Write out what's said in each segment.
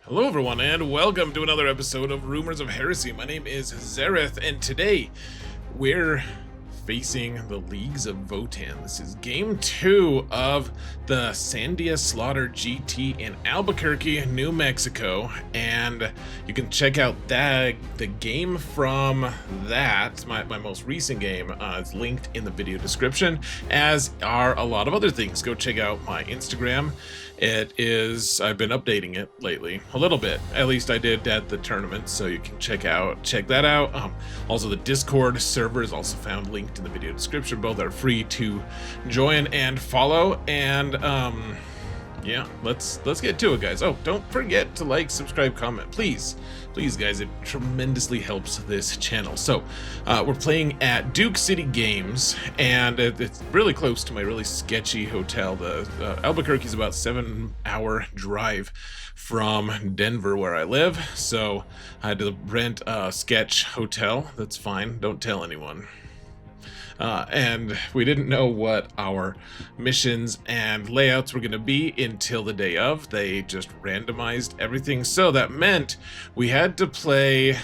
Hello everyone and welcome to another episode of Rumors of Heresy. My name is Zareth and today we're facing the Leagues of Votann. This is game 2 of the Sandia Slaughter GT in Albuquerque, New Mexico, and you can check out the game from that, my most recent game. It's linked in the video description, as are a lot of other things. Go check out my Instagram. I've been updating it lately a little bit. At least I did at the tournament, so you can check that out. Also, the Discord server is also found linked in the video description. Both are free to join and follow. And yeah, let's get to it, guys. Oh, don't forget to like, subscribe, comment, please guys. It tremendously helps this channel. So we're playing at Duke City Games, and it's really close to my really sketchy hotel. The Albuquerque is about 7-hour drive from Denver, where I live, so I had to rent a sketch hotel. That's fine, don't tell anyone. And we didn't know what our missions and layouts were going to be until the day of. They just randomized everything, so that meant we had to play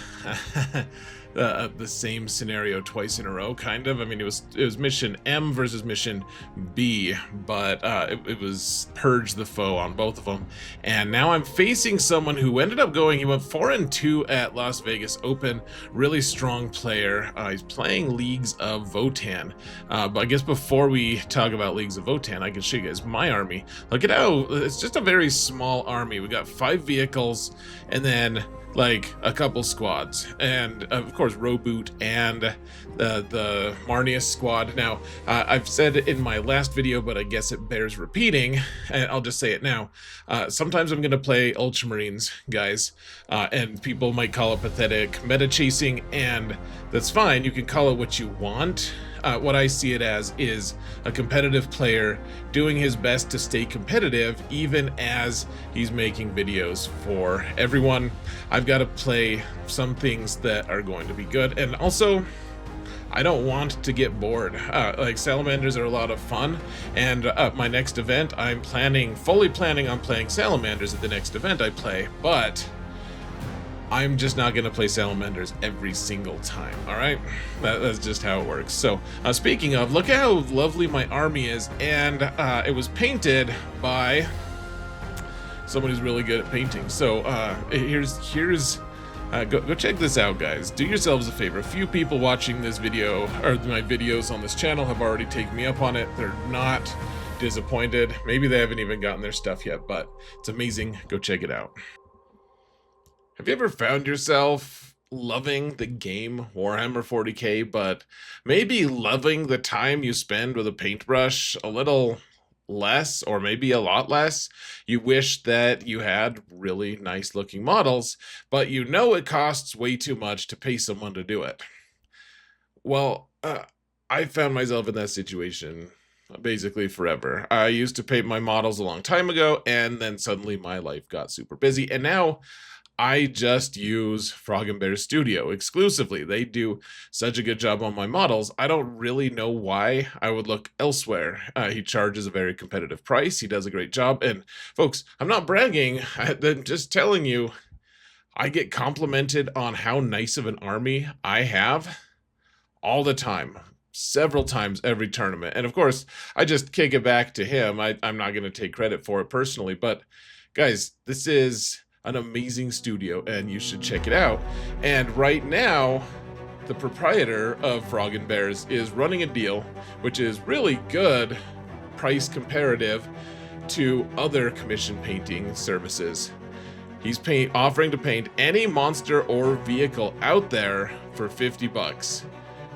the same scenario twice in a row, kind of. I mean, it was mission M versus mission B, but it was purge the foe on both of them. And now I'm facing someone who ended up he went 4-2 at Las Vegas Open. Really strong player. He's playing Leagues of Votann. But I guess before we talk about Leagues of Votann, I can show you guys my army. Look at how it's just a very small army. We got 5 vehicles and then like a couple squads, and of course Roboute and the Marneus squad. Now I've said it in my last video, but I guess it bears repeating, and I'll just say it now. Sometimes I'm gonna play Ultramarines, guys, and people might call it pathetic meta chasing, and that's fine. You can call it what you want. What I see it as is a competitive player doing his best to stay competitive, even as he's making videos for everyone. I've got to play some things that are going to be good, and also I don't want to get bored. Like, salamanders are a lot of fun, and my next event, I'm fully planning on playing salamanders at the next event I play, but I'm just not going to play salamanders every single time, alright? That's just how it works. So, speaking of, look at how lovely my army is, and it was painted by someone who's really good at painting. So, go check this out, guys. Do yourselves a favor. A few people watching this video, or my videos on this channel, have already taken me up on it. They're not disappointed. Maybe they haven't even gotten their stuff yet, but it's amazing. Go check it out. Have you ever found yourself loving the game Warhammer 40k, but maybe loving the time you spend with a paintbrush a little less, or maybe a lot less? You wish that you had really nice looking models, but you know it costs way too much to pay someone to do it. Well, I found myself in that situation basically forever. I used to paint my models a long time ago, and then suddenly my life got super busy, and now I just use Frog and Bear Studio exclusively. They do such a good job on my models. I don't really know why I would look elsewhere. He charges a very competitive price. He does a great job. And folks, I'm not bragging. I'm just telling you, I get complimented on how nice of an army I have all the time. Several times every tournament. And of course, I just kick it back to him. I'm not going to take credit for it personally. But guys, this is an amazing studio, and you should check it out. And right now, the proprietor of Frog and Bears is running a deal, which is really good price comparative to other commission painting services. He's offering to paint any monster or vehicle out there for 50 bucks.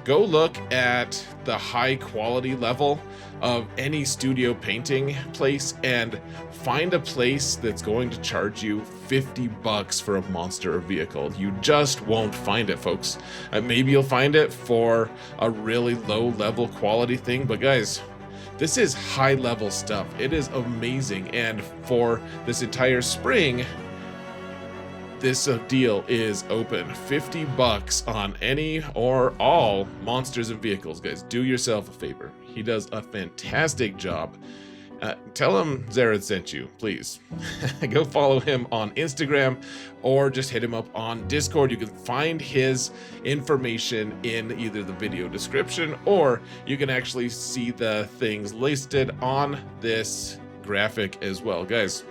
Go look at the high quality level of any studio painting place and find a place that's going to charge you 50 bucks for a monster or vehicle. You just won't find it, folks. Maybe you'll find it for a really low level quality thing, but guys, this is high level stuff. It is amazing. And for this entire spring, this deal is open. 50 bucks on any or all monsters and vehicles. Guys, do yourself a favor. He does a fantastic job tell him Zareth sent you, please. Go follow him on Instagram or just hit him up on Discord. You can find his information in either the video description, or you can actually see the things listed on this graphic as well. Guys,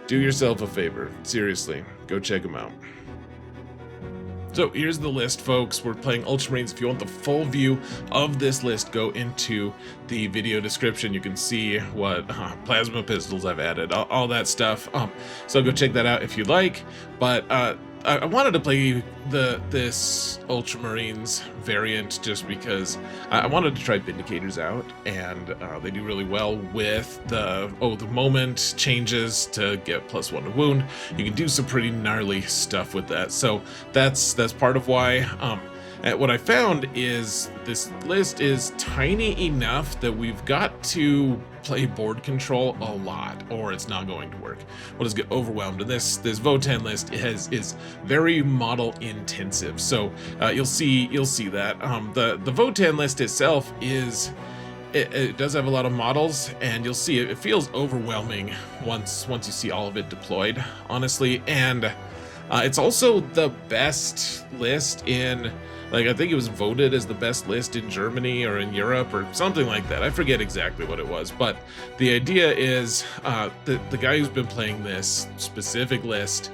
do yourself a favor. Seriously, go check him out. So here's the list, folks. We're playing Ultramarines. If you want the full view of this list, go into the video description. You can see what plasma pistols I've added, all that stuff. So go check that out if you'd like. But I wanted to play this Ultramarines variant just because I wanted to try Vindicators out, and they do really well with the moment changes to get +1 to wound. You can do some pretty gnarly stuff with that. So that's part of why. What I found is this list is tiny enough that we've got to play board control a lot, or it's not going to work. We'll just get overwhelmed. And this Votann list is very model intensive, so you'll see that the Votann list itself is. It does have a lot of models, and you'll see it feels overwhelming once you see all of it deployed, honestly. And it's also the best list in, like, I think it was voted as the best list in Germany or in Europe or something like that. I forget exactly what it was, but the idea is the guy who's been playing this specific list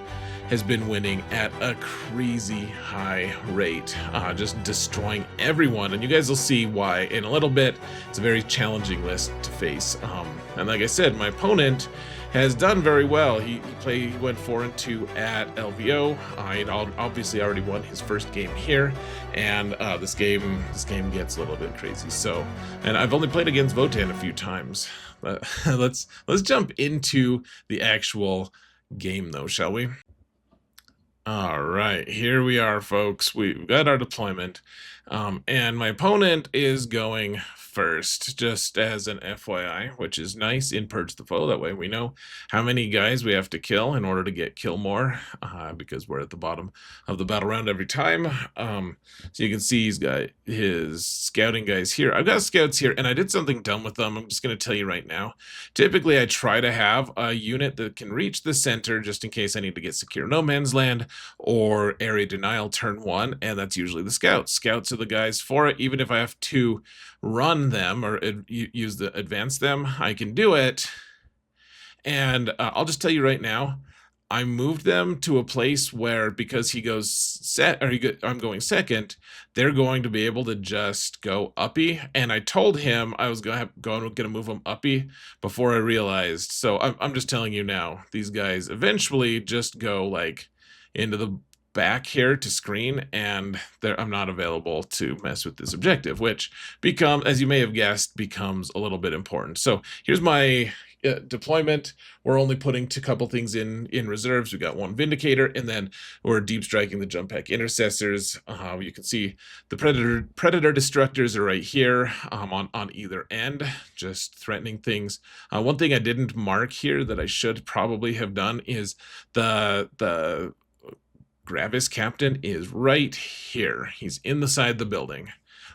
has been winning at a crazy high rate, just destroying everyone, and you guys will see why in a little bit. It's a very challenging list to face, and like I said, my opponent has done very well. He went 4-2 at LVO. He'd obviously already won his first game here, and this game gets a little bit crazy. So, and I've only played against Votann a few times. Let's jump into the actual game, though, shall we? All right, here we are, folks. We've got our deployment, and my opponent is going first, just as an FYI, which is nice in Purge the Foe. That way we know how many guys we have to kill in order to get kill more, because we're at the bottom of the battle round every time. So you can see he's got his scouting guys here. I've got scouts here, and I did something dumb with them. I'm just going to tell you right now. Typically, I try to have a unit that can reach the center just in case I need to get secure no man's land or area denial turn 1, and that's usually the scouts. Scouts are the guys for it. Even if I have to run them or use the advance them, I can do it. And I'll just tell you right now, I moved them to a place where, because he goes I'm going second, they're going to be able to just go uppy. And I told him I was going to move them uppy before I realized. So I'm just telling you now, these guys eventually just go like into the back here to screen, and I'm not available to mess with this objective, which as you may have guessed, becomes a little bit important. So here's my deployment. We're only putting a couple things in reserves. We got one Vindicator, and then we're deep striking the jump pack Intercessors. You can see the Predator Destructors are right here on either end, just threatening things. One thing I didn't mark here that I should probably have done is the Gravis Captain is right here. He's in the side of the building.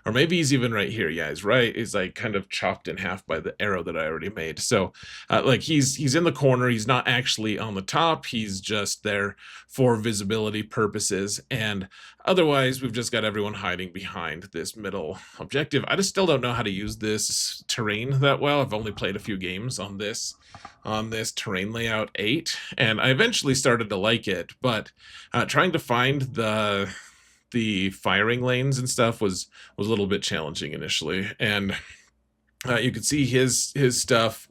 Or maybe he's even right here. Yeah, he's right. He's like kind of chopped in half by the arrow that I already made. So like he's in the corner. He's not actually on the top. He's just there for visibility purposes. And otherwise, we've just got everyone hiding behind this middle objective. I just still don't know how to use this terrain that well. I've only played a few games on this terrain layout 8, and I eventually started to like it, but trying to find the firing lanes and stuff was a little bit challenging initially. And you can see his stuff.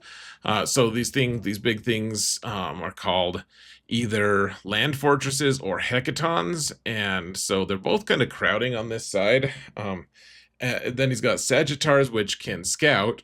So these big things are called either land fortresses or hecatons, and so they're both kind of crowding on this side. Then he's got Sagittars, which can scout,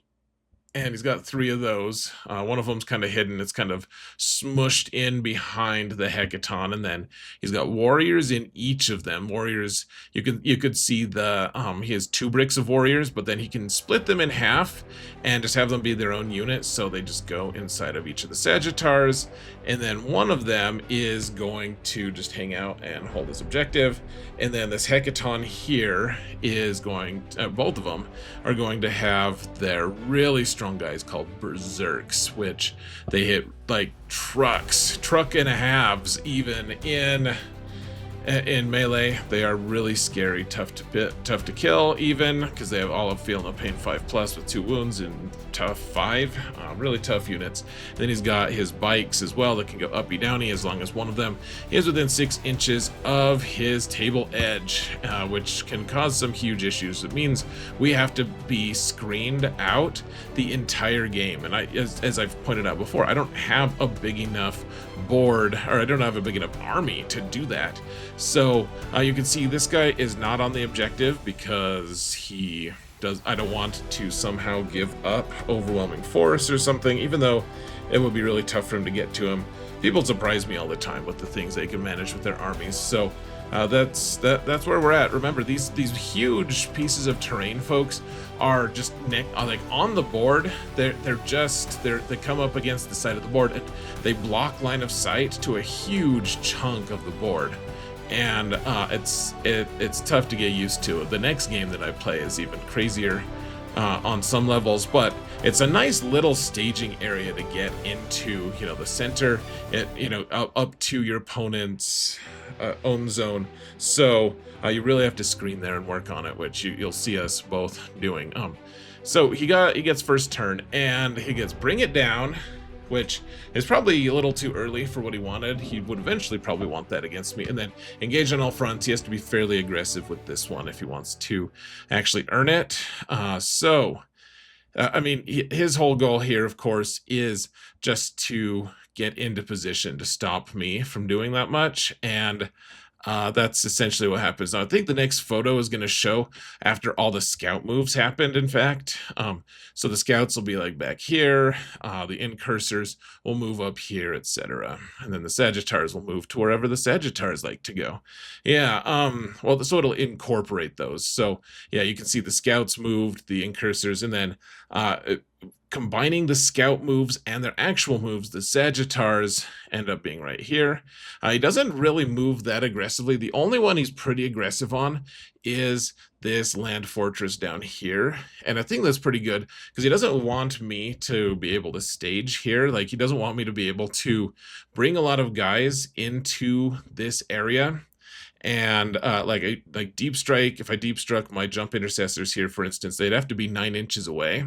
and he's got 3 of those. One of them's kind of hidden. It's kind of smushed in behind the Hecaton. And then he's got warriors in each of them. Warriors, you could see he has 2 bricks of warriors, but then he can split them in half and just have them be their own unit. So they just go inside of each of the Sagittars. And then one of them is going to just hang out and hold his objective. And then this Hecaton here is both of them are going to have their really strong strong guys called Berserks, which they hit like truck and a halves even in melee. They are really scary, tough to kill even, because they have all of Feel No Pain 5+ with 2 wounds and tough 5. Really tough units. Then he's got his bikes as well that can go uppy downy as long as one of them is within 6 inches of his table edge, which can cause some huge issues. It means we have to be screened out the entire game. And as I've pointed out before, I don't have a big enough board, or I don't have a big enough army to do that. So you can see this guy is not on the objective because I don't want to somehow give up overwhelming force or something, even though it would be really tough for him to get to him. People surprise me all the time with the things they can manage with their armies. So that's where we're at. Remember, these huge pieces of terrain, folks, are just like on the board. They come up against the side of the board and they block line of sight to a huge chunk of the board. And it's tough to get used to. The next game that I play is even crazier on some levels, but it's a nice little staging area to get into, the center, up to your opponent's own zone. So you really have to screen there and work on it, which you'll see us both doing. So he gets first turn and he gets Bring It Down, which is probably a little too early for what he wanted. He would eventually probably want that against me. And then Engage on All Fronts. He has to be fairly aggressive with this one if he wants to actually earn it. I mean, his whole goal here, of course, is just to get into position to stop me from doing that much. And that's essentially what happens. Now, I think the next photo is going to show after all the scout moves happened, in fact. So the scouts will be like back here, the incursors will move up here, etc. And then the Sagittars will move to wherever the Sagittars like to go. Yeah, well, so it'll incorporate those. So yeah, you can see the scouts moved, the incursors, and then combining the scout moves and their actual moves, the Sagittars end up being right here. He doesn't really move that aggressively. The only one he's pretty aggressive on is this land fortress down here. And I think that's pretty good because he doesn't want me to be able to stage here. Like, he doesn't want me to be able to bring a lot of guys into this area. And like deep strike, if I deep struck my jump intercessors here, for instance, they'd have to be 9 inches away,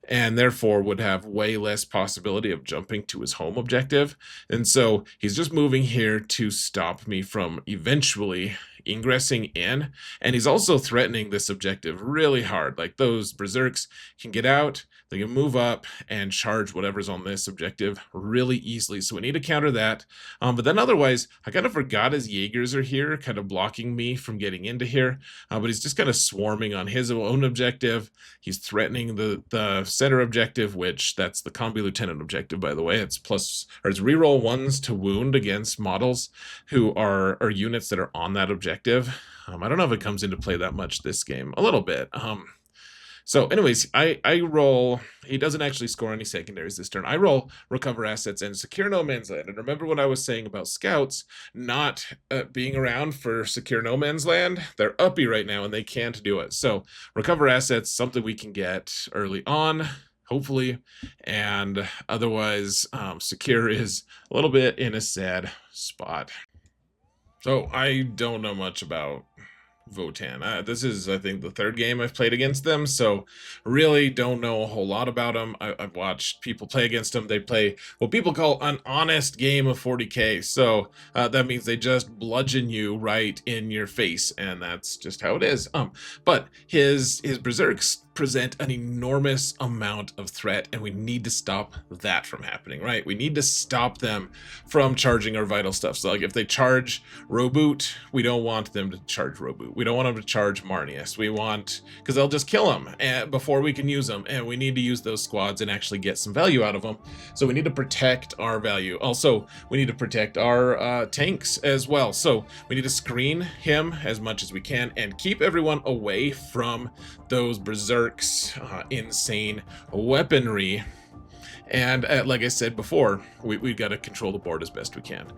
and therefore would have way less possibility of jumping to his home objective. And so he's just moving here to stop me from eventually ingressing in. And he's also threatening this objective really hard. Like, those berserks can get out, they can move up and charge whatever's on this objective really easily. So we need to counter that. But then otherwise, I kind of forgot his Jaegers are here, kind of blocking me from getting into here. But he's just kind of swarming on his own objective. He's threatening the center objective, which that's the Combi Lieutenant objective, by the way. It's reroll 1s to wound against models who are units that are on that objective. I don't know if it comes into play that much this game. A little bit. So anyways, I roll, he doesn't actually score any secondaries this turn. I roll Recover Assets and Secure No Man's Land. And remember what I was saying about scouts not being around for Secure No Man's Land? They're uppy right now and they can't do it. So Recover Assets, something we can get early on, hopefully. And otherwise, Secure is a little bit in a sad spot. So I don't know much about Votann. This is, I think, the 3rd game I've played against them, so really don't know a whole lot about them. I've watched people play against them. They play what people call an honest game of 40k, so that means they just bludgeon you right in your face, and that's just how it is. But his berserks present an enormous amount of threat, and we need to stop that from happening, right? We need to stop them from charging our vital stuff. So like if they charge Roboute, we don't want them to charge Roboute. We don't want them to charge Marneus. We want, because they'll just kill them before we can use them, and we need to use those squads and actually get some value out of them. So we need to protect our value. Also, we need to protect our tanks as well. So we need to screen him as much as we can and keep everyone away from those berserks, insane weaponry. And like I said before, we got to control the board as best we can.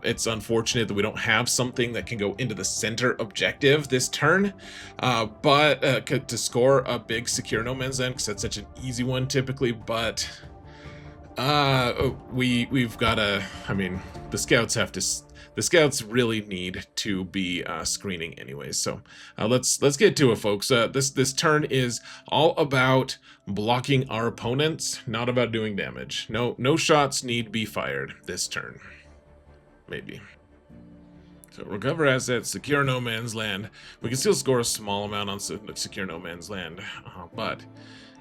It's unfortunate that we don't have something that can go into the center objective this turn, but to score a big secure no man's land, because that's such an easy one typically. But we've got to. I mean, the scouts have to. The scouts really need to be screening anyways. So let's get to it, folks. This turn is all about blocking our opponents, not about doing damage. No shots need be fired this turn. Maybe. So recover assets, secure no man's land. We can still score a small amount on secure no man's land, but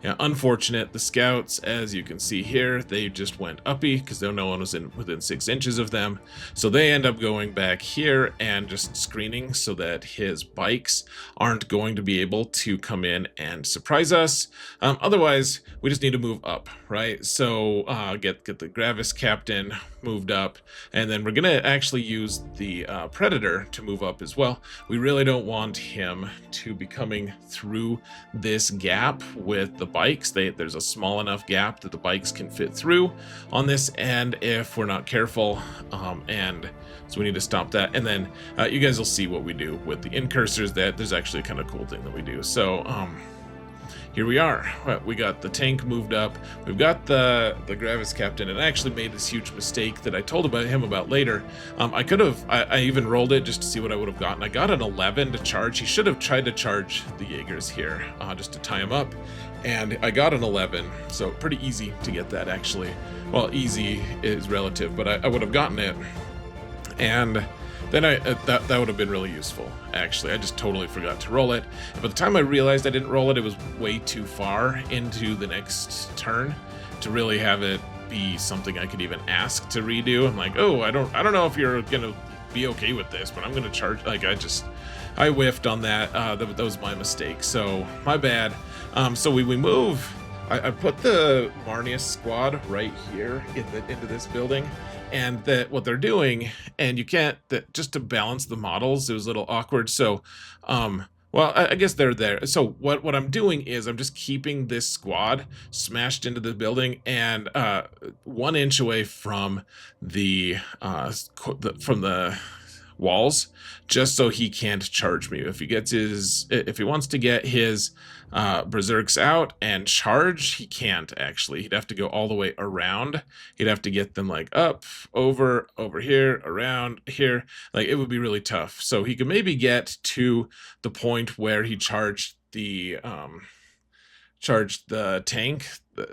yeah, unfortunate. The scouts, as you can see here, they just went uppy because no one was within 6 inches of them. So they end up going back here and just screening so that his bikes aren't going to be able to come in and surprise us. Otherwise, we just need to move up, right? So get the Gravis captain moved up, and then we're gonna actually use the Predator to move up as well. We really don't want him to be coming through this gap with the bikes. There's a small enough gap that the bikes can fit through on this end if we're not careful, and so we need to stop that. And then you guys will see what we do with the incursors. That there's actually a kind of cool thing that we do. So here we are. We got the tank moved up. We've got the Gravis captain, and I actually made this huge mistake that I told about him about later. I even rolled it just to see what I would have gotten. I got an 11 to charge. He should have tried to charge the Jaegers here just to tie him up, and I got an 11, so pretty easy to get that actually. Well, easy is relative, but I would have gotten it, and then that would have been really useful, actually. I just totally forgot to roll it. By the time I realized I didn't roll it, it was way too far into the next turn to really have it be something I could even ask to redo. I'm like, oh, I don't know if you're gonna be okay with this, but I'm gonna charge. Like, I whiffed on that. That was my mistake. So my bad. So we move. I put the Marneus squad right here into this building, and that what they're doing, and you can't, just to balance the models, it was a little awkward. So, well, I guess they're there. So what I'm doing is I'm just keeping this squad smashed into the building and 1 inch away from the walls, just so he can't charge me. If he wants to get his berserks out and charge, he can't actually. He'd have to go all the way around. He'd have to get them like up, over here, around here. Like, it would be really tough. So he could maybe get to the point where he charged the tank,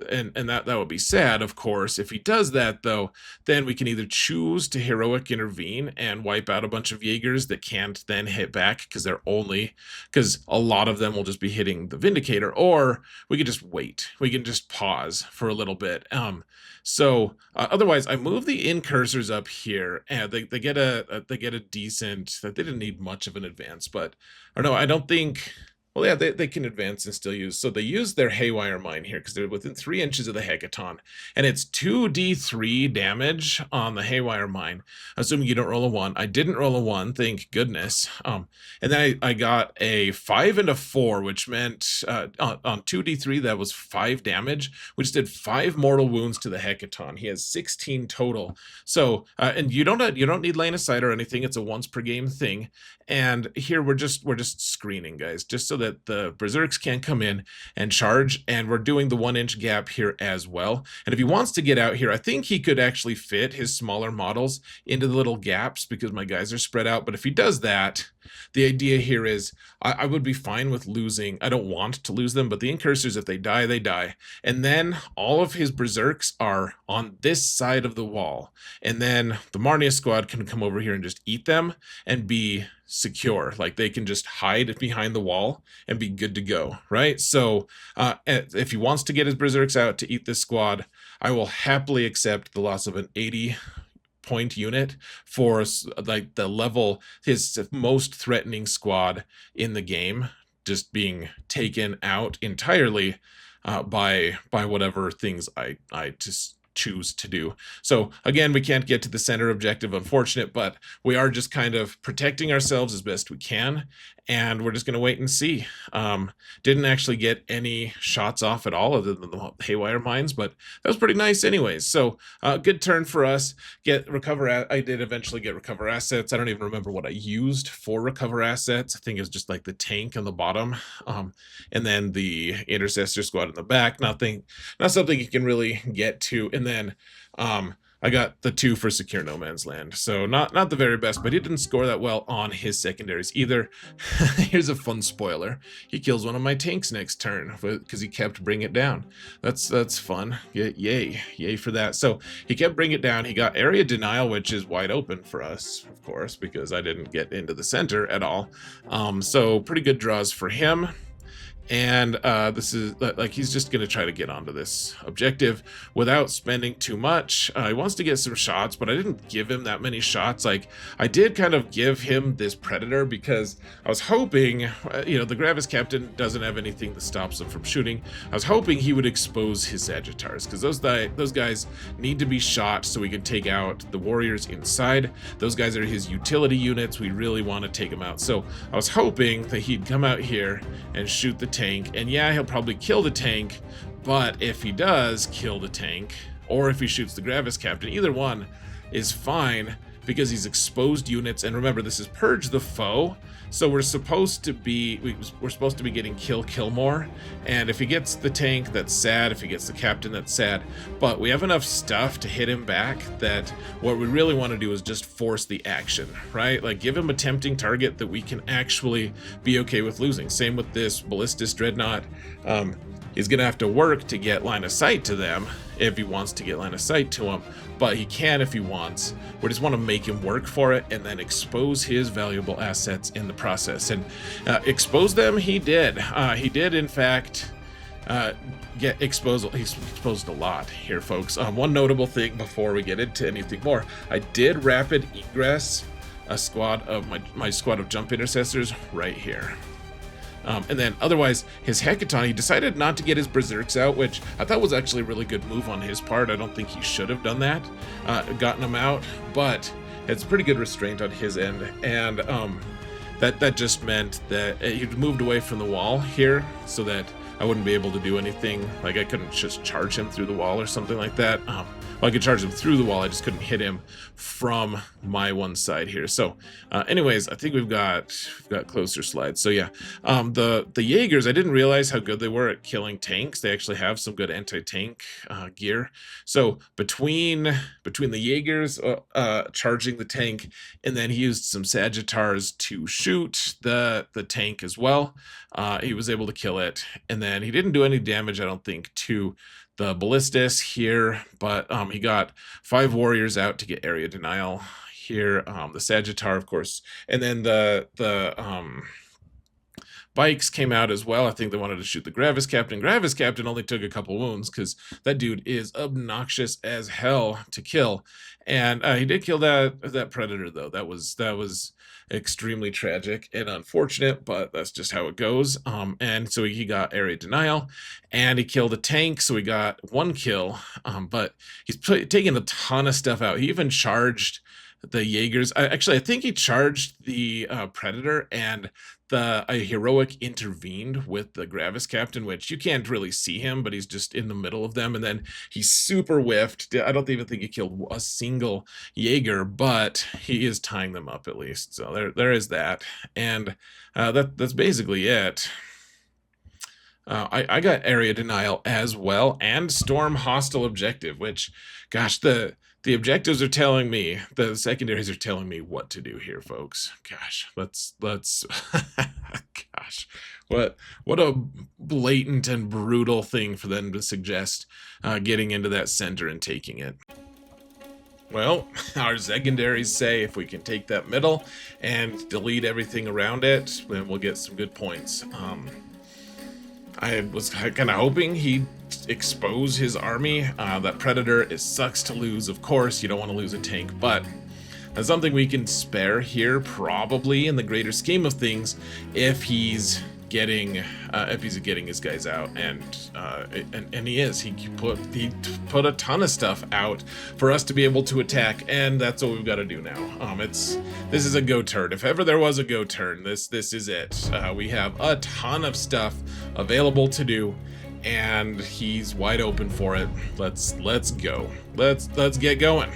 and that would be sad, of course. If he does that, though, then we can either choose to heroic intervene and wipe out a bunch of Jaegers that can't then hit back because a lot of them will just be hitting the Vindicator, or we could just wait. We can just pause for a little bit. Otherwise, I move the incursors up here, and they get a decent. They didn't need much of an advance, or no, I don't think. Well, yeah, they can advance and still use. So they use their Haywire Mine here because they're within 3 inches of the Hecaton. And it's 2d3 damage on the Haywire Mine, assuming you don't roll a 1. I didn't roll a 1, thank goodness. And then I got a 5 and a 4, which meant on 2d3, that was 5 damage, which did 5 mortal wounds to the Hecaton. He has 16 total. So, and you don't need line of sight or anything. It's a once per game thing. And here we're just screening, guys, just so that the berserks can't come in and charge, and we're doing the 1 inch gap here as well. And if he wants to get out here, I think he could actually fit his smaller models into the little gaps because my guys are spread out. But if he does that, the idea here is I would be fine with losing. I don't want to lose them, but the incursors, if they die, they die. And then all of his berserks are on this side of the wall. And then the Marneus squad can come over here and just eat them and be secure. Like, they can just hide behind the wall and be good to go, right? So if he wants to get his berserks out to eat this squad, I will happily accept the loss of an 80-point unit for like the level, his most threatening squad in the game, just being taken out entirely by whatever things I just choose to do. So again, we can't get to the center objective, unfortunate, but we are just kind of protecting ourselves as best we can, and we're just going to wait and see. Didn't actually get any shots off at all other than the haywire mines, but that was pretty nice anyways. So good turn for us. I did eventually get recover assets. I don't even remember what I used for recover assets. I think it was just like the tank on the bottom, and then the Intercessor Squad in the back. Not something you can really get to. And then I got the 2 for Secure No Man's Land. So not the very best, but he didn't score that well on his secondaries either. Here's a fun spoiler. He kills one of my tanks next turn because he kept bringing it down. That's fun. Yay for that. So he kept bringing it down. He got area denial, which is wide open for us, of course, because I didn't get into the center at all. So pretty good draws for him. And this is like he's just going to try to get onto this objective without spending too much. He wants to get some shots, but I didn't give him that many shots. Like I did kind of give him this Predator because I was hoping, the Gravis Captain doesn't have anything that stops him from shooting. I was hoping he would expose his Sagittars because those guys need to be shot so we can take out the warriors inside. Those guys are his utility units. We really want to take them out. So I was hoping that he'd come out here and shoot the tank, and yeah, he'll probably kill the tank, but if he does kill the tank, or if he shoots the Gravis Captain, either one is fine because he's exposed units. And remember, this is Purge the Foe, so we're supposed to be getting kill more. And if he gets the tank, that's sad. If he gets the captain, that's sad. But we have enough stuff to hit him back that what we really want to do is just force the action, right? Like give him a tempting target that we can actually be okay with losing. Same with this Ballistus Dreadnought. He's gonna have to work to get line of sight to them if he wants to get line of sight to them, but he can if he wants. We just want to make him work for it and then expose his valuable assets in the process. And expose them, he did. He did, in fact, get exposed. He's exposed a lot here, folks. One notable thing before we get into anything more, I did rapid egress a squad of my squad of jump intercessors right here. And then otherwise, his Hecaton, he decided not to get his Berserks out, which I thought was actually a really good move on his part. I don't think he should have done that, gotten them out, but it's pretty good restraint on his end. And that just meant that he moved away from the wall here so that I wouldn't be able to do anything. Like I couldn't just charge him through the wall or something like that. Well, I could charge him through the wall, I just couldn't hit him from my one side here. So anyways, I think we've got closer slides. So yeah, the Jaegers, I didn't realize how good they were at killing tanks. They actually have some good anti-tank gear. So between the Jaegers charging the tank, and then he used some Sagittars to shoot the tank as well, he was able to kill it. And then he didn't do any damage, I don't think, to the Ballistus here, but he got 5 warriors out to get area denial here. The Sagittar, of course, and then the bikes came out as well. I think they wanted to shoot the Gravis Captain. Gravis Captain only took a couple wounds because that dude is obnoxious as hell to kill, and he did kill that Predator though. That was extremely tragic and unfortunate, but that's just how it goes. And so he got area denial, and he killed a tank, so he got 1 kill. But he's taking a ton of stuff out. He even charged the Jaegers. I think he charged the Predator, and the heroic intervened with the Gravis Captain, which you can't really see him, but he's just in the middle of them, and then he super whiffed. I don't even think he killed a single Jaeger, but he is tying them up at least. So there is that, and that's basically it. I got area denial as well, and storm hostile objective, which, gosh, the objectives are telling me, the secondaries are telling me what to do here, folks. Gosh, let's gosh, what a blatant and brutal thing for them to suggest, getting into that center and taking it. Well, our secondaries say if we can take that middle and delete everything around it, then we'll get some good points. I was kind of hoping he'd expose his army. That Predator, sucks to lose, of course. You don't want to lose a tank, but that's something we can spare here, probably, in the greater scheme of things, if he's getting his guys out, and he is. He put a ton of stuff out for us to be able to attack, and that's what we've got to do now. This is a go turn. If ever there was a go turn, this is it. We have a ton of stuff available to do, and he's wide open for it. Let's go. Let's get going.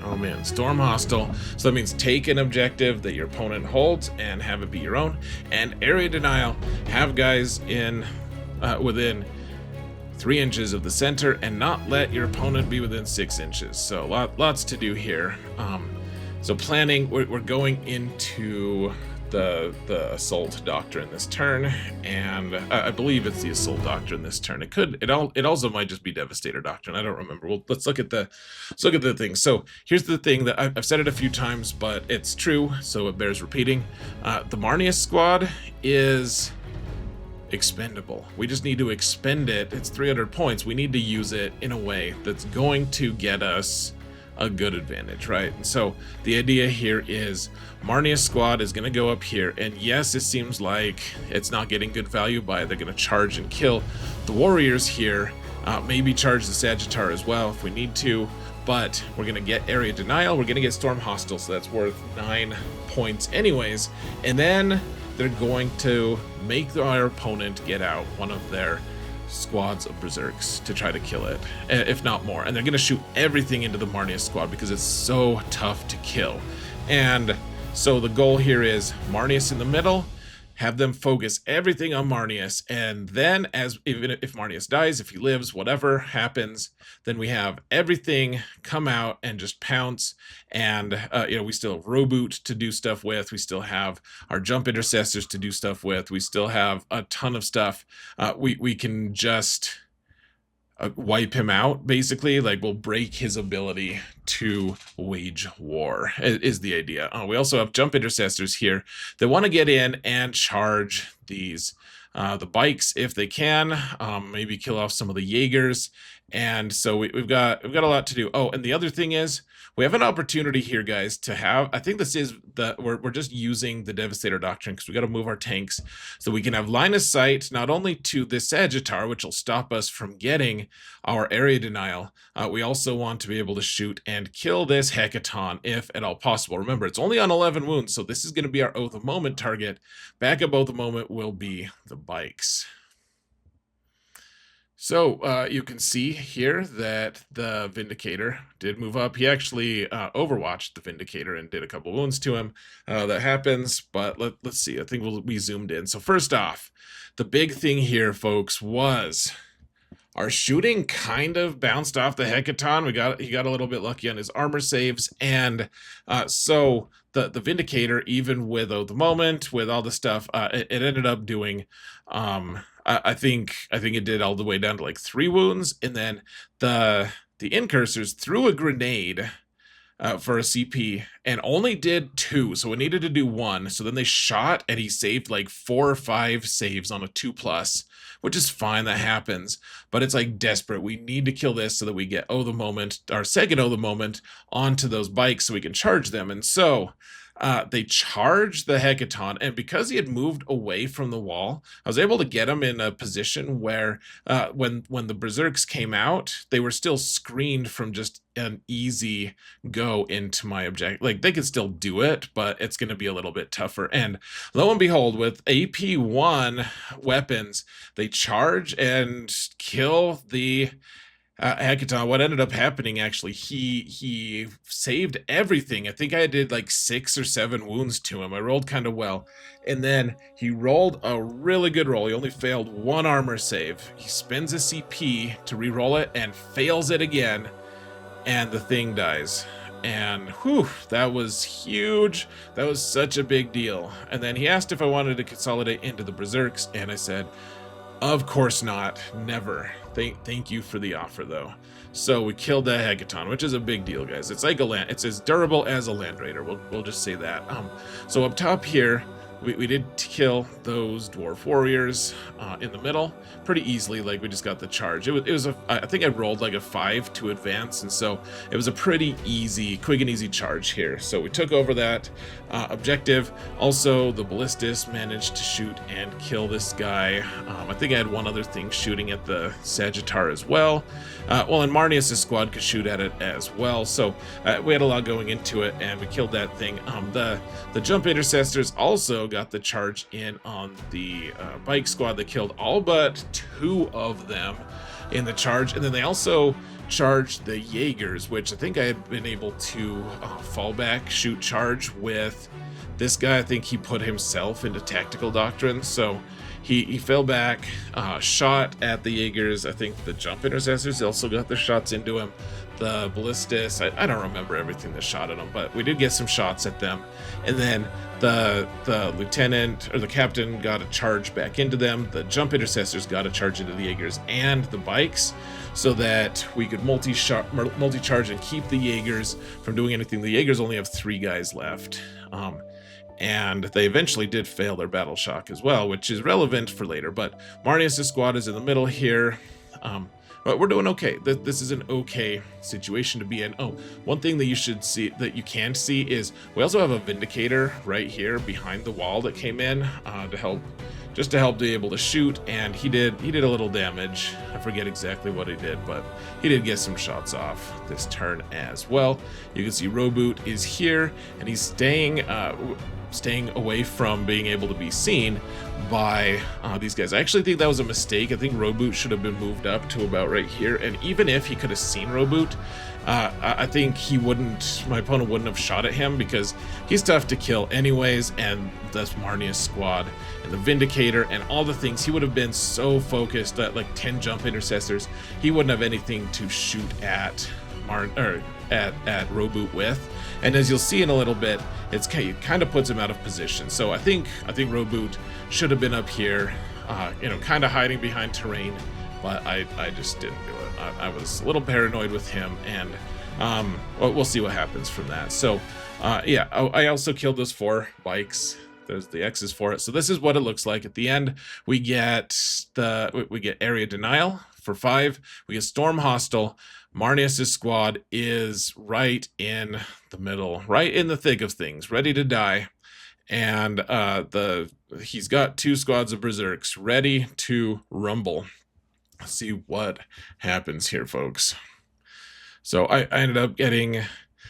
Oh man, storm hostile. So that means take an objective that your opponent holds and have it be your own. And area denial, have guys in within 3 inches of the center and not let your opponent be within 6 inches. So lots to do here. So planning, we're going into the assault doctrine this turn, and I believe it's the assault doctrine this turn. It also might just be devastator doctrine. I don't remember. Well, let's look at the thing. So here's the thing that I've said it a few times, but it's true, so it bears repeating. The Marneus squad is expendable. We just need to expend it. It's 300 points. We need to use it in a way that's going to get us a good advantage, right? And so the idea here is Marneus squad is going to go up here, and yes, it seems like it's not getting good value by they're going to charge and kill the warriors here, maybe charge the Sagittar as well if we need to, but we're going to get area denial, we're going to get storm hostile, so that's worth 9 points anyways, and then they're going to make our opponent get out one of their squads of berserks to try to kill it, if not more, and they're going to shoot everything into the Marneus squad because it's so tough to kill. And so the goal here is Marneus in the middle, have them focus everything on Marneus, and then even if Marneus dies, if he lives, whatever happens, then we have everything come out and just pounce. And we still have Roboute to do stuff with, we still have our jump intercessors to do stuff with, we still have a ton of stuff. We can just wipe him out, basically. Like, we'll break his ability to wage war is the idea. We also have jump intercessors here that want to get in and charge these the bikes if they can, maybe kill off some of the Jaegers. And so we've got a lot to do. Oh, and the other thing is we have an opportunity here, guys, to have, I think this is we're just using the Devastator Doctrine because we got to move our tanks so we can have line of sight not only to the Sagittar, which will stop us from getting our area denial. We also want to be able to shoot and kill this Hecaton if at all possible. Remember, it's only on 11 wounds, so this is going to be our Oath of Moment target. Backup Oath of Moment will be the bikes. So you can see here that the Vindicator did move up. He actually overwatched the Vindicator and did a couple wounds to him. That happens, but let's see. I think we zoomed in. So first off, the big thing here, folks, was our shooting kind of bounced off the Hecaton. He got a little bit lucky on his armor saves, and so the Vindicator, even with the moment, with all the stuff, it ended up doing. I think it did all the way down to like 3 wounds, and then the Incursors threw a grenade for a CP and only did 2, so it needed to do 1. So then they shot, and he saved like 4 or 5 saves on a 2+, which is fine. That happens, but it's like desperate. We need to kill this so that we get the moment, our second the moment, onto those bikes so we can charge them. And so they charged the Hecaton, and because he had moved away from the wall, I was able to get him in a position where when the Berserks came out, they were still screened from just an easy go into my objective. Like, they could still do it, but it's going to be a little bit tougher. And lo and behold, with AP1 weapons, they charge and kill the Hecaton. What ended up happening, actually, he saved everything. I think I did like 6 or 7 wounds to him. I rolled kind of well, and then he rolled a really good roll. He only failed 1 armor save. He spends a CP to re-roll it and fails it again, and the thing dies. And whew, that was huge. That was such a big deal. And then he asked if I wanted to consolidate into the Berserks, and I said, of course not, never. Thank you for the offer, though. So we killed that Hecaton, which is a big deal, guys. It's like it's as durable as a Land Raider. We'll just say that. So up top here, we did kill those dwarf warriors in the middle pretty easily. Like, we just got the charge. It was I think I rolled like a 5 to advance, and so it was a pretty easy, quick and easy charge here. So we took over that objective. Also, the ballistas managed to shoot and kill this guy. I think I had one other thing shooting at the Sagittar as well. Well, and Marneus' squad could shoot at it as well. So we had a lot going into it, and we killed that thing. The jump intercessors also got the charge in on the bike squad. They killed all but 2 of them in the charge, and then they also charged the Jaegers, which I think I had been able to fall back, shoot charge with this guy. I think he put himself into tactical doctrine, so he fell back, shot at the Jaegers. I think the jump intercessors also got their shots into him. The ballistas, I don't remember everything that shot at them, but we did get some shots at them. And then the lieutenant or the captain got a charge back into them. The jump intercessors got a charge into the Jaegers and the bikes, so that we could multi-charge and keep the Jaegers from doing anything. The Jaegers only have 3 guys left. And they eventually did fail their battle shock as well, which is relevant for later. But Marneus' squad is in the middle here. But we're doing okay. This is an okay situation to be in. Oh, one thing that you should see, that you can see, is we also have a Vindicator right here behind the wall that came in to help be able to shoot, and he did a little damage. I forget exactly what he did, but he did get some shots off this turn as well. You can see Roboute is here, and he's staying away from being able to be seen by these guys. I actually think that was a mistake. I think Roboute should have been moved up to about right here, and even if he could have seen Roboute, I think my opponent wouldn't have shot at him, because he's tough to kill anyways, and that's Marneus' squad and the Vindicator and all the things. He would have been so focused at like 10 jump intercessors, he wouldn't have anything to shoot at Roboute with. And as you'll see in a little bit, it kind of puts him out of position. So I think Roboute should have been up here, kind of hiding behind terrain, but I just didn't do it. I was a little paranoid with him, and we'll see what happens from that. So yeah, I also killed those 4 bikes. There's the X's for it. So this is what it looks like at the end. We get area denial for 5. We get storm hostile. Marneus' squad is right in the middle, right in the thick of things, ready to die. And he's got 2 squads of berserks ready to rumble. Let's see what happens here, folks. So I ended up getting,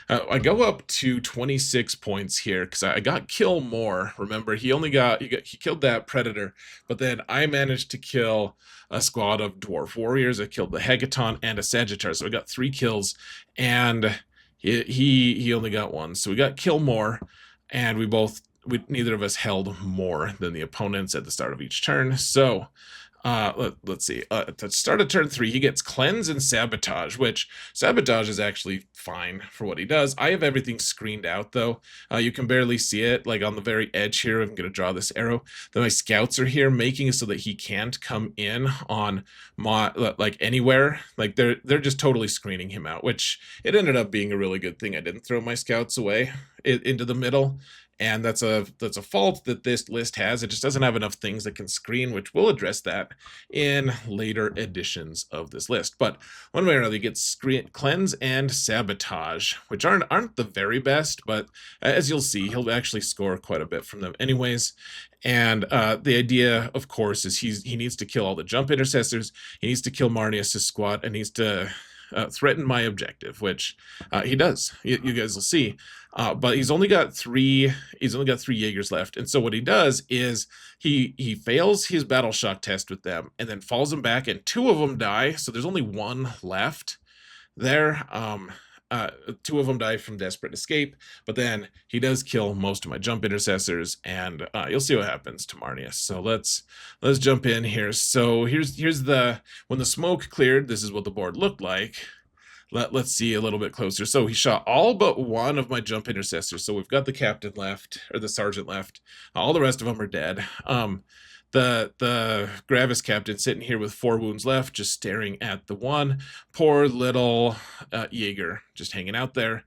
I go up to 26 points here because I got kill more. Remember, he killed that predator, but then I managed to kill a squad of dwarf warriors. I killed the Hecaton and a Sagittar, so I got 3 kills, and he only got 1. So we got kill more, and neither of us held more than the opponents at the start of each turn. So let's see. At the start of turn 3, he gets cleanse and sabotage, which sabotage is actually fine for what he does. I have everything screened out though. You can barely see it, like on the very edge here. I'm going to draw this arrow. Then my scouts are here, making it so that he can't come in on like anywhere. Like they're just totally screening him out, which it ended up being a really good thing. I didn't throw my scouts away into the middle. And that's a fault that this list has. It just doesn't have enough things that can screen, which we'll address that in later editions of this list. But one way or another, you get cleanse and sabotage, which aren't the very best, but as you'll see, he'll actually score quite a bit from them anyways. And the idea, of course, is he needs to kill all the jump intercessors. He needs to kill Marneus' squad, and needs to threaten my objective, which he does. You guys will see. But he's only got 3 Jaegers left, and so what he does is he fails his battle shock test with them, and then falls them back, and 2 of them die. So there's only 1 left there. 2 of them die from desperate escape, but then he does kill most of my jump intercessors, and you'll see what happens to Marneus. So let's jump in here. So here's when the smoke cleared, this is what the board looked like. Let's see a little bit closer. So he shot all but 1 of my jump intercessors. So we've got the captain left, or the sergeant left. All the rest of them are dead. the Gravis captain sitting here with 4 wounds left, just staring at the one. Poor little Jaeger just hanging out there.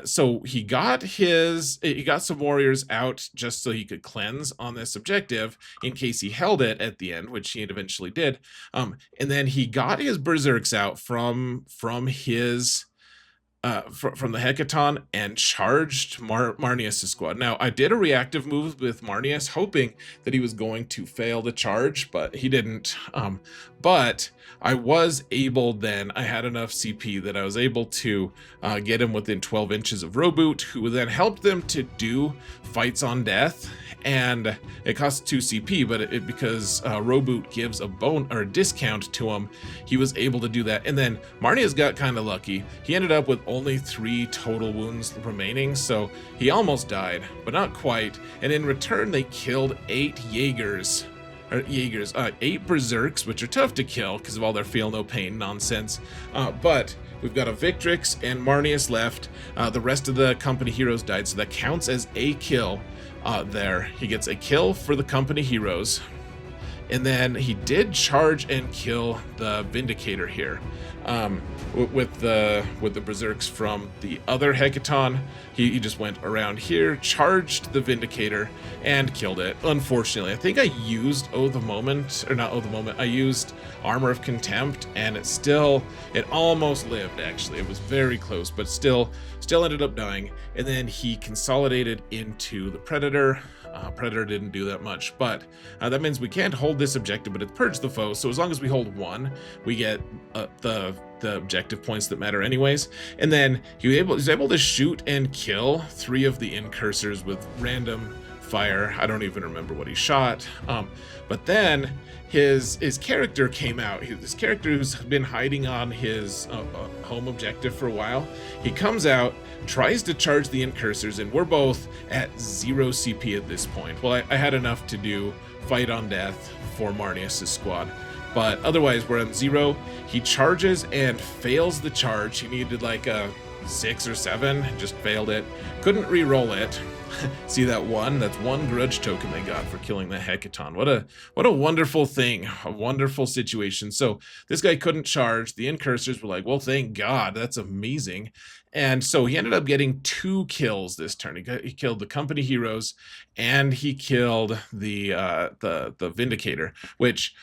So he got some warriors out just so he could cleanse on this objective in case he held it at the end, which he eventually did. And then he got his berserks out from his from the Hecaton and charged Marneus' squad. Now, I did a reactive move with Marneus, hoping that he was going to fail the charge, but he didn't. But I was able then, I had enough CP that I was able to get him within 12 inches of Roboute, who then helped them to do fights on death. And it costs 2 CP, but because Roboute gives a discount to him, he was able to do that. And then Marneus got kind of lucky. He ended up with only 3 total wounds remaining, so he almost died, but not quite. And in return, they killed 8 Jaegers. 8 berserks, which are tough to kill because of all their feel no pain nonsense. But we've got a Victrix and Marneus left. The rest of the company heroes died, so that counts as a kill. There, he gets a kill for the company heroes, and then he did charge and kill the Vindicator here. With the berserks from the other Hecaton, he just went around here, charged the Vindicator, and killed it. Unfortunately, I think I used I used Armor of Contempt, and it almost lived. Actually, it was very close, but still ended up dying. And then he consolidated into the Predator. Predator didn't do that much, but that means we can't hold this objective, but it purged the foe. So as long as we hold 1, we get the objective points that matter anyways. And then he was able to shoot and kill 3 of the Incursors with random fire. I don't even remember what he shot. But then his character came out. This character who's been hiding on his home objective for a while. He comes out, tries to charge the Incursors, and we're both at 0 CP at this point. Well, I had enough to do fight on death for Marneus' squad, but otherwise we're on 0. He charges and fails the charge. He needed like a 6 or 7, just failed it. Couldn't re-roll it. See that 1? That's 1 grudge token they got for killing the Hecaton. What a wonderful thing, a wonderful situation. So this guy couldn't charge. The Incursors were like, well, thank God, that's amazing. And so he ended up getting 2 kills this turn. He killed the company heroes, and he killed the Vindicator, which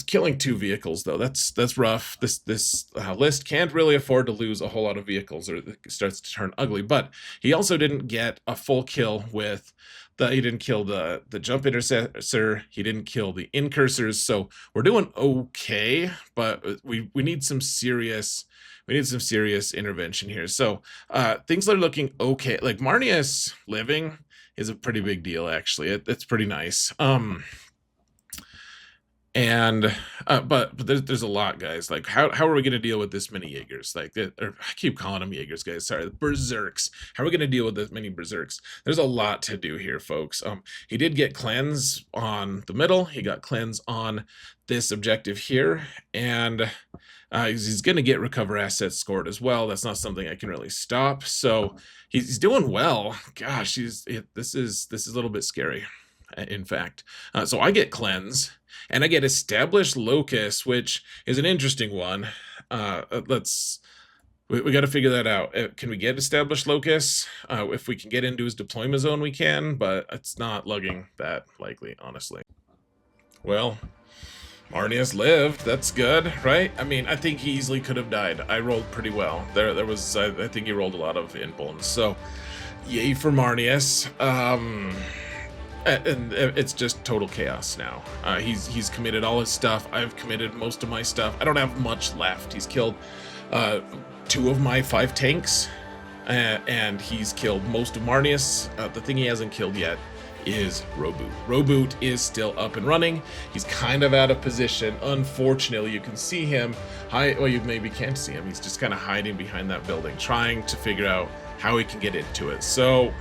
killing 2 vehicles though, that's rough. This list can't really afford to lose a whole lot of vehicles, or it starts to turn ugly. But he also didn't get a full kill with he didn't kill the jump intercessor, he didn't kill the Incursors. So we're doing okay, but we need some serious intervention here. So things are looking okay. Like Marneus living is a pretty big deal, actually. It's pretty nice. But there's a lot, guys. Like, how are we going to deal with this many Jaegers? Like, I keep calling them Jaegers, guys. Sorry, the berserks. How are we going to deal with this many berserks? There's a lot to do here, folks. He did get cleanse on the middle. He got cleanse on this objective here, and he's going to get recover assets scored as well. That's not something I can really stop. So he's doing well. Gosh, this is a little bit scary, in fact. So I get cleanse. And I get established locus, which is an interesting one. We got to figure that out. Can we get established locus? If we can get into his deployment zone, we can, but it's not looking that likely, honestly. Well, Marneus lived. That's good, right? I mean, I think he easily could have died. I rolled pretty well. I think he rolled a lot of in-bones. So, yay for Marneus. And it's just total chaos now. He's committed all his stuff. I've committed most of my stuff. I don't have much left. He's killed 2 of my 5 tanks, and he's killed most of Marneus. The thing he hasn't killed yet is Roboute. Roboute is still up and running. He's kind of out of position. Unfortunately, you can see him. Well, you maybe can't see him. He's just kind of hiding behind that building, trying to figure out how he can get into it. So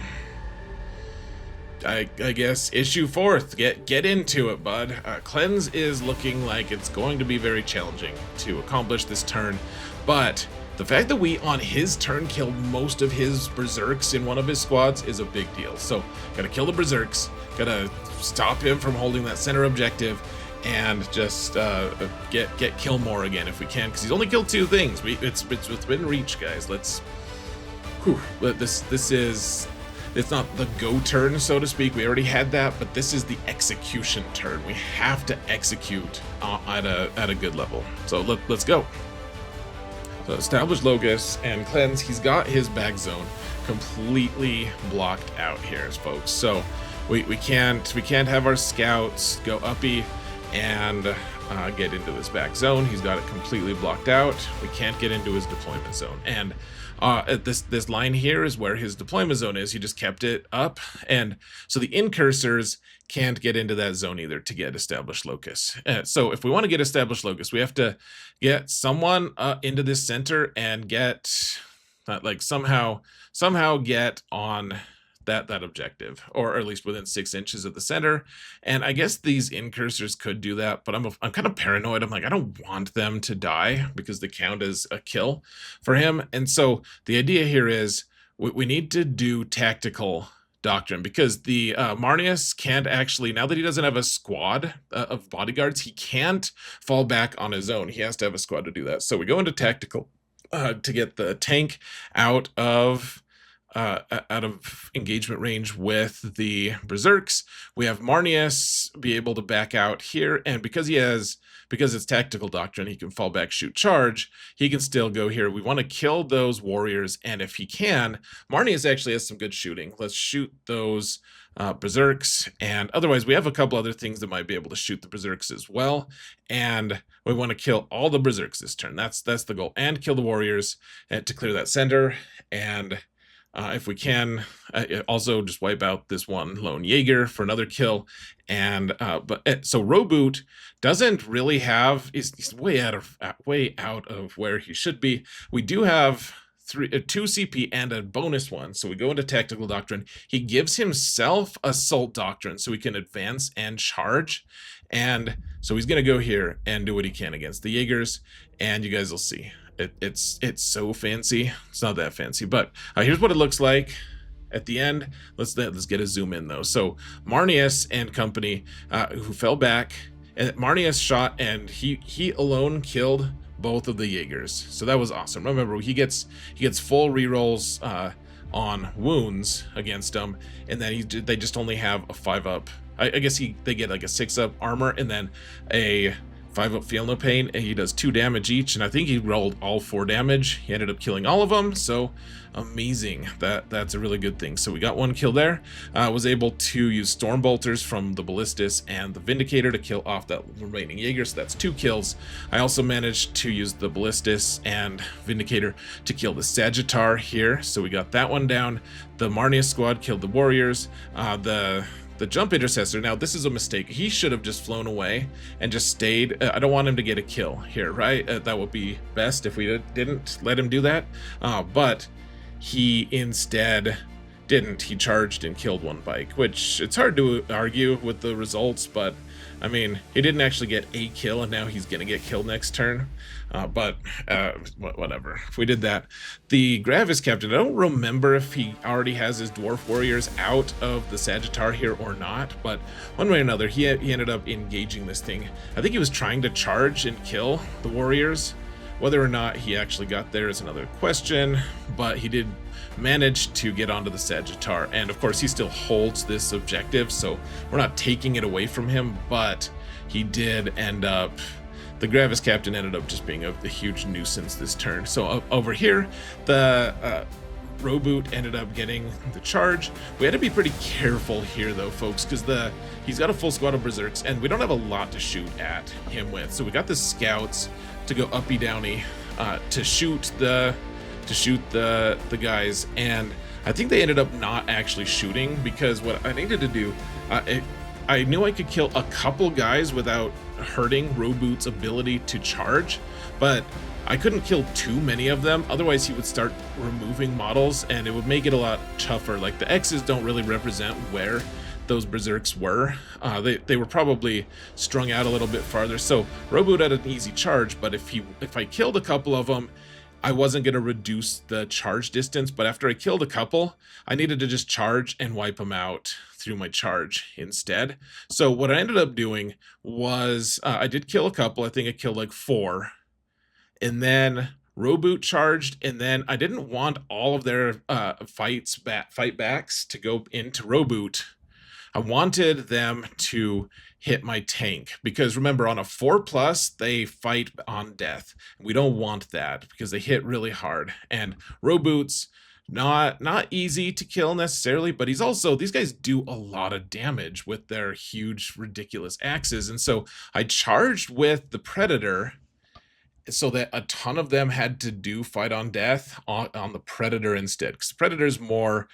I guess issue 4th, get into it, bud. Cleanse is looking like it's going to be very challenging to accomplish this turn, but the fact that we on his turn killed most of his berserks in one of his squads is a big deal. So gotta kill the berserks, gotta stop him from holding that center objective, and just get kill more again if we can, because he's only killed 2 things. It's within reach, guys. Let's this is, it's not the go turn, so to speak. We already had that, but this is the execution turn. We have to execute at a good level. So let's go. So establish locus and cleanse. He's got his back zone completely blocked out here, folks. So we can't have our scouts go uppy and get into his back zone. He's got it completely blocked out. We can't get into his deployment zone. And this line here is where his deployment zone is. He just kept it up, and so the incursors can't get into that zone either to get established locus. So if we want to get established locus, we have to get someone into this center and get like somehow get on that objective, or at least within 6 inches of the center. And I guess these incursors could do that, but I'm kind of paranoid. I'm like, I don't want them to die because they count as a kill for him. And so the idea here is we need to do tactical doctrine, because the Marneus can't actually, now that he doesn't have a squad of bodyguards, he can't fall back on his own. He has to have a squad to do that. So we go into tactical to get the tank out of engagement range with the berserks. We have Marneus be able to back out here, and because it's tactical doctrine, he can fall back, shoot, charge. He can still go here. We want to kill those warriors, and if he can, Marneus actually has some good shooting. Let's shoot those berserks, and otherwise we have a couple other things that might be able to shoot the berserks as well, and we want to kill all the berserks this turn. That's the goal, and kill the warriors to clear that center. And if we can, also just wipe out this one lone Jaeger for another kill. And so Roboute doesn't really have, he's way out of where he should be. We do have 2 CP and a bonus one, so we go into tactical doctrine. He gives himself assault doctrine so he can advance and charge, and so he's gonna go here and do what he can against the Jaegers, and you guys will see. It's so fancy. It's not that fancy, but here's what it looks like at the end. Let's get a zoom in though. So Marneus and company who fell back, and Marneus shot, and he alone killed both of the Jaegers. So that was awesome. Remember, he gets full rerolls on wounds against them, and then they just only have a 5-up. I guess they get like a 6-up armor and then a 5-up feel no pain, and he does 2 damage each, and I think he rolled all 4 damage. He ended up killing all of them, so amazing. That's a really good thing. So we got 1 kill there. Was able to use storm bolters from the ballistas and the vindicator to kill off that remaining Jaeger, so that's 2 kills. I also managed to use the ballistas and vindicator to kill the Sagittar here, so we got that one down. The Marneus squad killed the warriors. The jump intercessor, now this is a mistake. He should have just flown away and just stayed. I don't want him to get a kill here, right? That would be best if we didn't let him do that. But he instead didn't. He charged and killed 1 bike, which it's hard to argue with the results, but I mean, he didn't actually get a kill, and now he's gonna get killed next turn. But whatever. If we did that, the Gravis captain, I don't remember if he already has his dwarf warriors out of the Sagittar here or not, but one way or another, he ended up engaging this thing. I think he was trying to charge and kill the warriors. Whether or not he actually got there is another question, but he did manage to get onto the Sagittar, and of course he still holds this objective, so we're not taking it away from him, but he did end up, the Gravis captain ended up just being a huge nuisance this turn. So over here, the Roboute ended up getting the charge. We had to be pretty careful here though, folks, because he's got a full squad of berserks, and we don't have a lot to shoot at him with. So we got the scouts to go uppy downy to shoot the guys, and I think they ended up not actually shooting, because what I needed to do, I knew I could kill a couple guys without hurting Roboute's ability to charge, but I couldn't kill too many of them, otherwise he would start removing models and it would make it a lot tougher. Like the X's don't really represent where those berserks were. They were probably strung out a little bit farther, so Roboute had an easy charge, but if I killed a couple of them, I wasn't going to reduce the charge distance, but after I killed a couple, I needed to just charge and wipe them out through my charge instead. So what I ended up doing was I did kill a couple. I think I killed like 4. And then Roboute charged, and then I didn't want all of their fight backs to go into Roboute. I wanted them to hit my tank, because remember, on a 4+, they fight on death. We don't want that because they hit really hard. And Roboute's not easy to kill necessarily, but he's also, these guys do a lot of damage with their huge, ridiculous axes. And so I charged with the Predator, so that a ton of them had to do fight on death on the Predator instead, because the Predator's more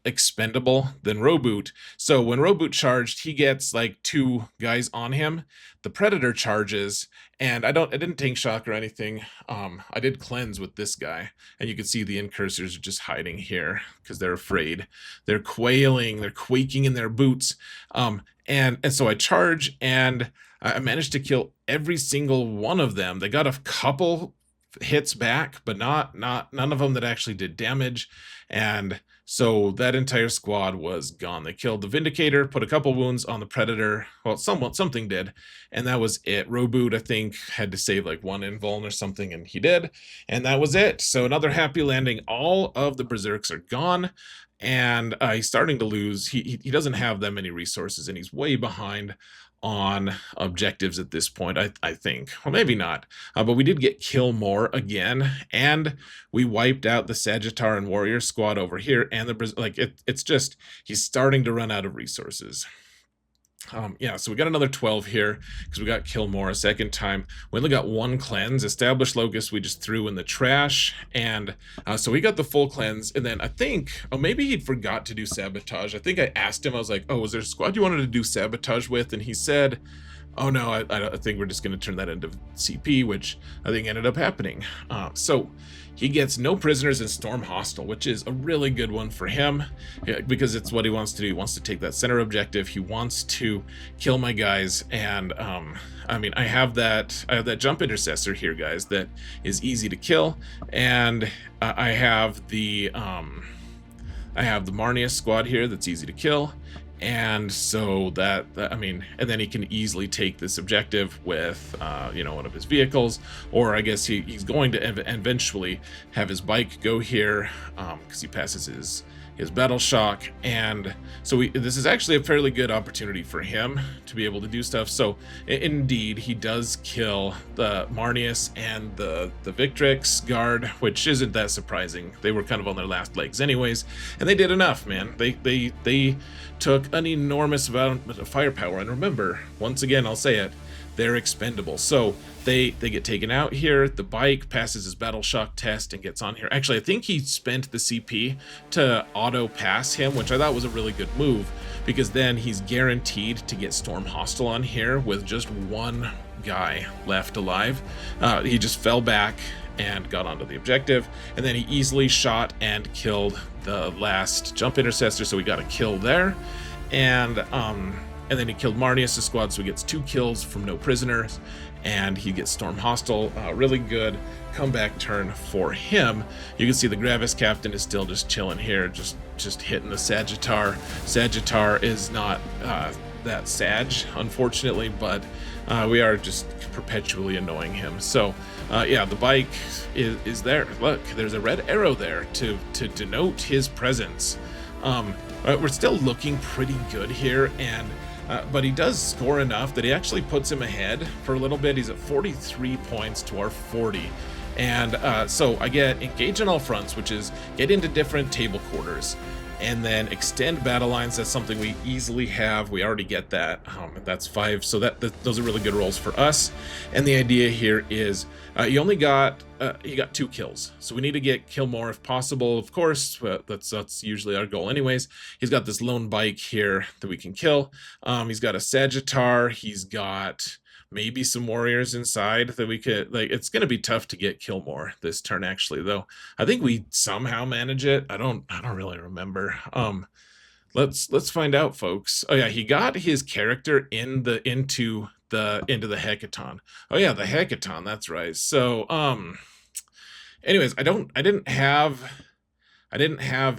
expendable than Roboute. So when Roboute charged, he gets like 2 guys on him. The Predator charges, and I didn't tank shock or anything. I did cleanse with this guy, and you can see the incursors are just hiding here because they're afraid. They're quailing, they're quaking in their boots. And so I charge, and I managed to kill every single one of them. They got a couple hits back, but none of them that actually did damage. And so that entire squad was gone. They killed the Vindicator, put a couple wounds on the Predator. Well, something did, and that was it. Roboute, I think, had to save like 1 invuln or something, and he did, and that was it. So another happy landing. All of the Berserks are gone, and he's starting to lose. He doesn't have that many resources, and he's way behind on objectives at this point, I think. Well, maybe not, but we did get kill more again, and we wiped out the Sagittar and Warrior squad over here, and it's just, he's starting to run out of resources. Yeah, so we got another 12 here because we got kill more a second time. We only got 1 cleanse. Established Locust we just threw in the trash, and so we got the full cleanse. And then I think, maybe he forgot to do sabotage. I think I asked him, I was like, oh, was there a squad you wanted to do sabotage with? And he said, oh no, I think we're just going to turn that into CP, which I think ended up happening. So he gets no prisoners and Storm Hostile, which is a really good one for him, because it's what he wants to do. He wants to take that center objective. He wants to kill my guys, and I mean, I have that jump intercessor here, guys, that is easy to kill, and I have the Marneus squad here that's easy to kill. And so that, I mean, and then he can easily take this objective with, one of his vehicles, or I guess he's going to eventually have his bike go here, because he passes his battle shock. And so this is actually a fairly good opportunity for him to be able to do stuff. So indeed, he does kill the Marneus and the Victrix guard, which isn't that surprising. They were kind of on their last legs anyways, and they did enough, man. They took an enormous amount of firepower, and remember, once again, I'll say it, they're expendable. So they get taken out here. The bike passes his battle shock test and gets on here. Actually, I think he spent the CP to auto pass him, which I thought was a really good move, because then he's guaranteed to get Storm Hostile on here with just 1 guy left alive. He just fell back and got onto the objective, and then he easily shot and killed the last jump intercessor, so we got a kill there. And then he killed Marneus' squad, so he gets 2 kills from no prisoners, and he gets Storm Hostile. Really good comeback turn for him. You can see the Gravis captain is still just chilling here, just hitting the Sagittar. Sagittar is not that Sag, unfortunately, but we are just perpetually annoying him. So yeah, the bike is there. Look, there's a red arrow there to denote his presence. We're still looking pretty good here, and but he does score enough that he actually puts him ahead for a little bit. He's at 43 points to our 40. And so I get engage on all fronts, which is get into different table quarters, and then extend battle lines. That's something we easily have. We already get that. That's 5. So those are really good rolls for us. And the idea here is he got 2 kills. So we need to get kill more if possible. Of course, that's usually our goal anyways. He's got this lone bike here that we can kill. He's got a Sagittar. He's got maybe some warriors inside that we could, like, it's going to be tough to get kill more this turn, actually, though. I think we somehow manage it. I don't really remember. Let's find out, folks. Oh yeah, he got his character into the Hecaton. Oh yeah, the Hecaton, that's right. So anyways, I didn't have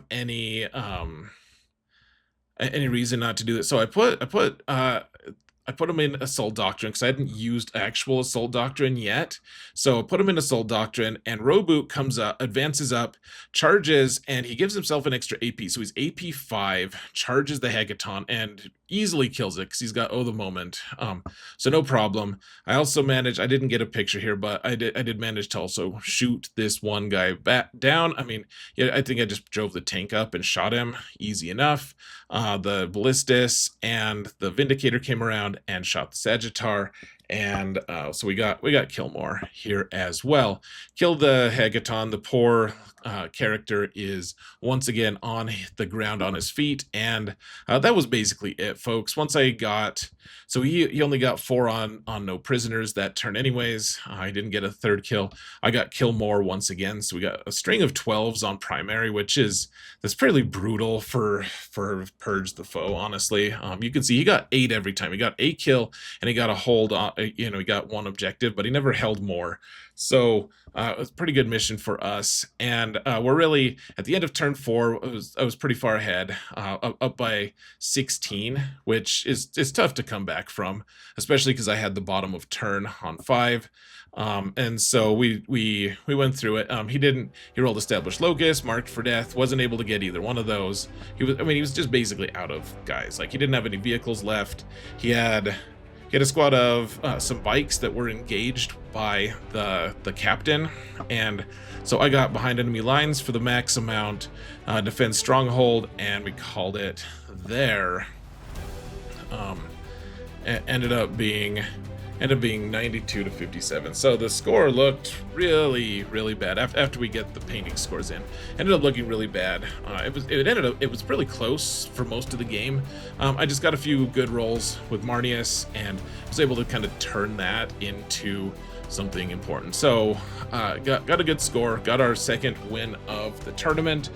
any reason not to do this. So I put him in Assault Doctrine because I hadn't used actual Assault Doctrine yet. So I put him in Assault Doctrine, and Roboute comes up, advances up, charges, and he gives himself an extra AP. So he's AP 5, charges the Hecaton, and easily kills it because he's got the moment. So no problem. I also managed, I didn't get a picture here, but I did manage to also shoot this one guy back down. I mean, yeah, I think I just drove the tank up and shot him. Easy enough. The Ballistus and the Vindicator came around and shot the Sagittar, and so we got Killmore here as well. Killed the Hecaton. The poor character is once again on the ground on his feet, and that was basically it, folks. Once I got, so he only got 4 on no prisoners that turn anyways. I didn't get a third kill. I got Killmore once again, so we got a string of 12s on primary, that's fairly brutal for Purge the Foe, honestly. You can see he got 8 every time. He got a kill, and he got a hold on, he got 1 objective, but he never held more. So it was a pretty good mission for us, and we're really at the end of turn 4. I was pretty far ahead, up by 16, which is tough to come back from, especially because I had the bottom of turn on 5. And so we went through it. He rolled Established Locust, marked for death, wasn't able to get either one of those. He was just basically out of guys. Like, he didn't have any vehicles left. He had a squad of some bikes that were engaged by the captain, and so I got behind enemy lines for the max amount, defend stronghold, and we called it there. It ended up being 92 to 57. So the score looked really bad after we get the painting scores in. Ended up looking really bad. It was really close for most of the game. I just got a few good rolls with Marneus and was able to kind of turn that into something important. So got a good score, got our second win of the tournament.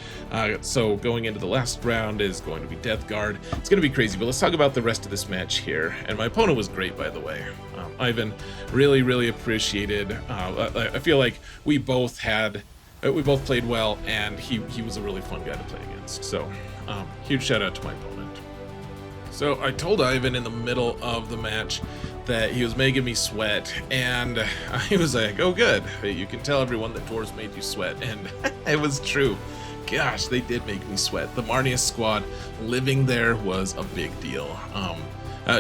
So going into the last round is going to be Death Guard. It's going to be crazy, but let's talk about the rest of this match here. And my opponent was great, by the way. Ivan really appreciated. I feel like we both played well, and he was a really fun guy to play against. So huge shout out to my opponent. So I told Ivan in the middle of the match that he was making me sweat, and he was like, "Oh, good. You can tell everyone that dwarves made you sweat," and it was true. Gosh, they did make me sweat. The Marneus squad living there was a big deal.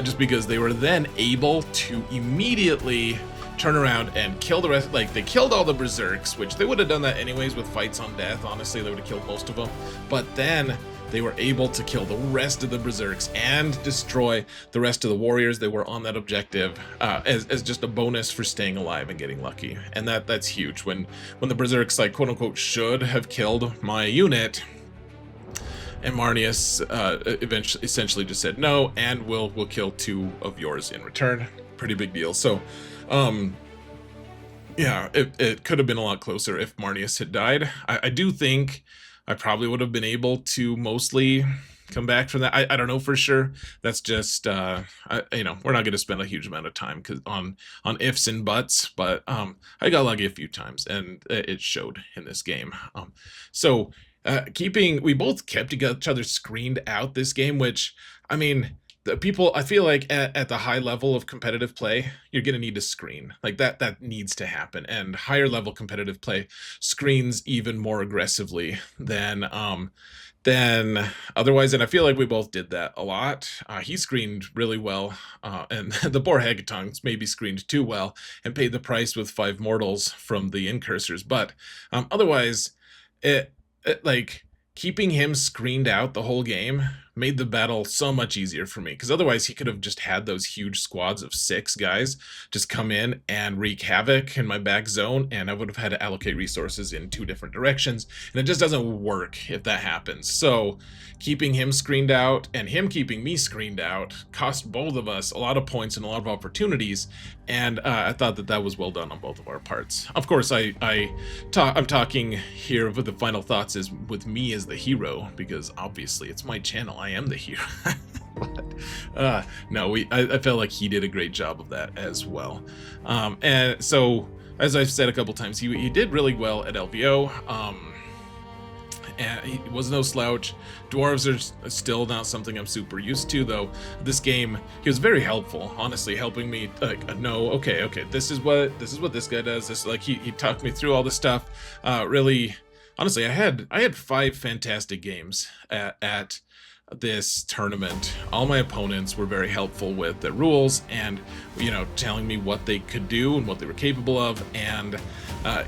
Just because they were then able to immediately turn around and kill the rest. Like, they killed all the berserks, which they would have done that anyways with fights on death. Honestly, they would have killed most of them. But then they were able to kill the rest of the berserks and destroy the rest of the warriors that were on that objective as just a bonus for staying alive and getting lucky. And that's huge. When the berserks, like, quote unquote, should have killed my unit, and Marneus essentially just said no, and we'll kill 2 of yours in return. Pretty big deal. So yeah, it could have been a lot closer if Marneus had died. I do think I probably would have been able to mostly come back from that. I don't know for sure. That's just we're not going to spend a huge amount of time on ifs and buts, but I got lucky a few times, and it showed in this game. We both kept each other screened out this game, which, I mean, the people, I feel like at the high level of competitive play, you're going to need to screen. Like, that needs to happen. And higher level competitive play screens even more aggressively than otherwise. And I feel like we both did that a lot. He screened really well, and the poor Hecatons maybe screened too well and paid the price with 5 mortals from the Incursors. But otherwise, like, keeping him screened out the whole game made the battle so much easier for me, because otherwise he could have just had those huge squads of 6 guys just come in and wreak havoc in my back zone, and I would have had to allocate resources in 2 different directions, and it just doesn't work if that happens. So keeping him screened out and him keeping me screened out cost both of us a lot of points and a lot of opportunities, and I thought that was well done on both of our parts. Of course, I'm talking here with the final thoughts is with me as the hero, because obviously it's my channel. I am the hero. But no, I felt like he did a great job of that as well. And so as I've said a couple times, he did really well at LVO. And he was no slouch. Dwarves are still not something I'm super used to, though. This game, he was very helpful, honestly, helping me know, okay, this is what this guy does. This, like, he talked me through all this stuff. Really, honestly, I had 5 fantastic games at this tournament. All my opponents were very helpful with the rules and, you know, telling me what they could do and what they were capable of. And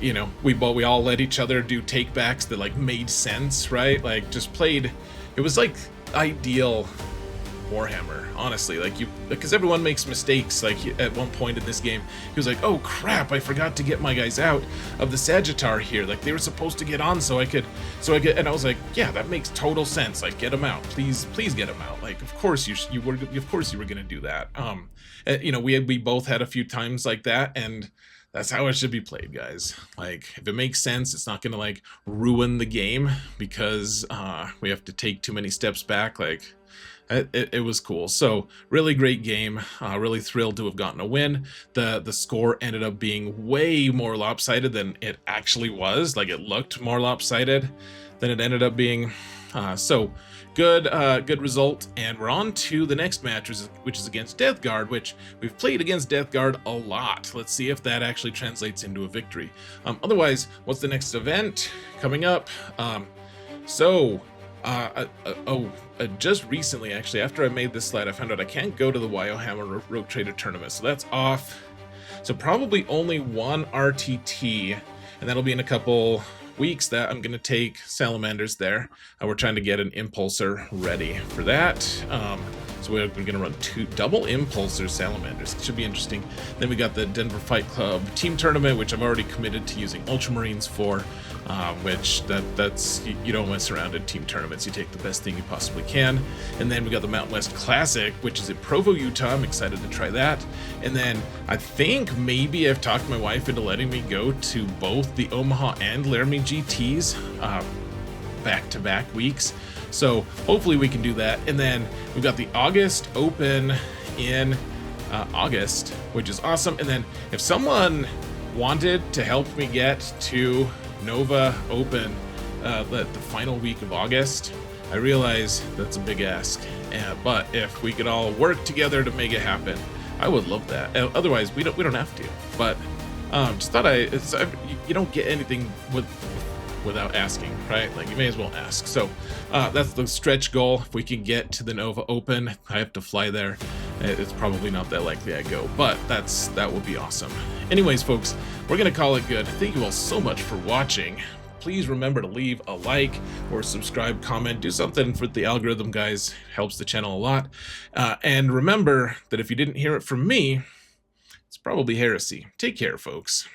you know, we all let each other do takebacks that like made sense, right? Like, just played, it was like ideal Warhammer, honestly. Like, because everyone makes mistakes. Like, at one point in this game, he was like, oh crap, I forgot to get my guys out of the Sagittar here. Like, they were supposed to get on so I could, and I was like, yeah, that makes total sense. Like, get them out, please get them out. Like, of course you were gonna do that. You know, we both had a few times like that, and that's how it should be played, guys. Like, if it makes sense, it's not gonna like ruin the game because we have to take too many steps back. Like, it was cool. So really great game. Really thrilled to have gotten a win. The score ended up being way more lopsided than it actually was. Like, it looked more lopsided than it ended up being. So good result, and we're on to the next match, which is against Death Guard, which we've played against Death Guard a lot. Let's see if that actually translates into a victory. Otherwise, what's the next event coming up? Just recently, actually, after I made this slide, I found out I can't go to the Warhammer Rogue Trader tournament, so that's off. So probably only one RTT, and that'll be in a couple weeks that I'm going to take Salamanders there. We're trying to get an Impulsor ready for that. So we're going to run 2 double Impulsor Salamanders. It should be interesting. Then we got the Denver Fight Club team tournament, which I've already committed to using Ultramarines for, which that's you don't mess around in team tournaments. You take the best thing you possibly can. And then we got the Mountain West Classic, which is in Provo, Utah. I'm excited to try that. And then I think maybe I've talked my wife into letting me go to both the Omaha and Laramie GTs back-to-back weeks. So hopefully we can do that. And then we've got the August Open in August, which is awesome. And then if someone wanted to help me get to Nova Open the final week of August, I realize that's a big ask. But if we could all work together to make it happen, I would love that. Otherwise, we don't have to. But just thought you don't get anything without asking, right? Like, you may as well ask. So that's the stretch goal. If we can get to the Nova Open, I have to fly there. It's probably not that likely I go, but that would be awesome. Anyways, folks, we're gonna call it good. Thank you all so much for watching. Please remember to leave a like or subscribe, comment, do something for the algorithm, guys. Helps the channel a lot. And remember that if you didn't hear it from me, it's probably heresy. Take care, folks.